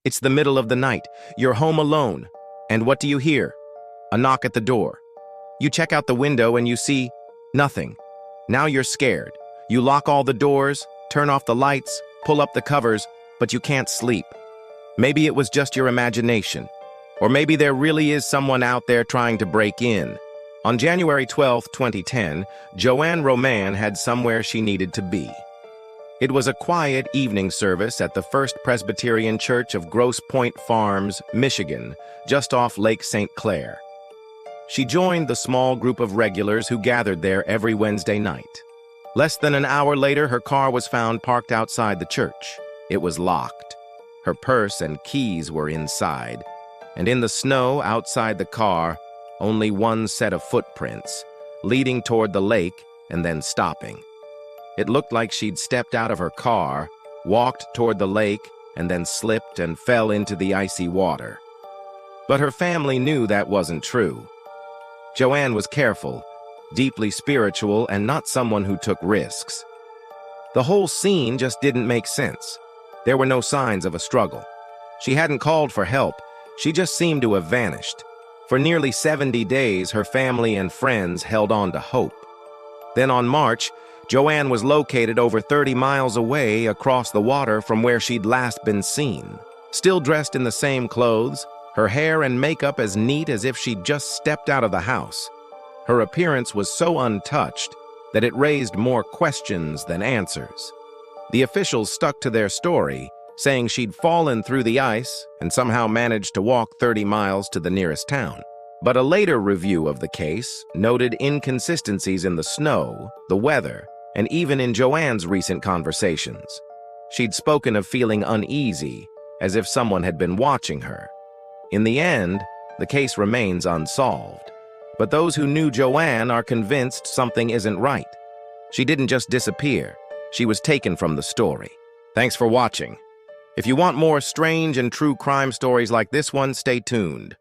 It's the middle of the night. You're home alone. And what do you hear? A knock at the door. You check out the window and you see nothing. Now you're scared. You lock all the doors, turn off the lights, pull up the covers, but you can't sleep. Maybe it was just your imagination. Or maybe there really is someone out there trying to break in. On January 12, 2010, Joann Romain had somewhere she needed to be. It was a quiet evening service at the First Presbyterian Church of Grosse Pointe Farms, Michigan, just off Lake St. Clair. She joined the small group of regulars who gathered there every Wednesday night. Less than an hour later, her car was found parked outside the church. It was locked. Her purse and keys were inside. And in the snow outside the car, only one set of footprints, leading toward the lake and then stopping. It looked like she'd stepped out of her car, walked toward the lake, and then slipped and fell into the icy water. But her family knew that wasn't true. Joann was careful, deeply spiritual, and not someone who took risks. The whole scene just didn't make sense. There were no signs of a struggle. She hadn't called for help. She just seemed to have vanished. For nearly 70 days, her family and friends held on to hope. Then on March, Joann was located over 30 miles away across the water from where she'd last been seen. Still dressed in the same clothes, her hair and makeup as neat as if she'd just stepped out of the house. Her appearance was so untouched that it raised more questions than answers. The officials stuck to their story, saying she'd fallen through the ice and somehow managed to walk 30 miles to the nearest town. But a later review of the case noted inconsistencies in the snow, the weather, and even in Joann's recent conversations. She'd spoken of feeling uneasy, as if someone had been watching her. In the end, the case remains unsolved. But those who knew Joann are convinced something isn't right. She didn't just disappear. She was taken from the story. Thanks for watching. If you want more strange and true crime stories like this one, stay tuned.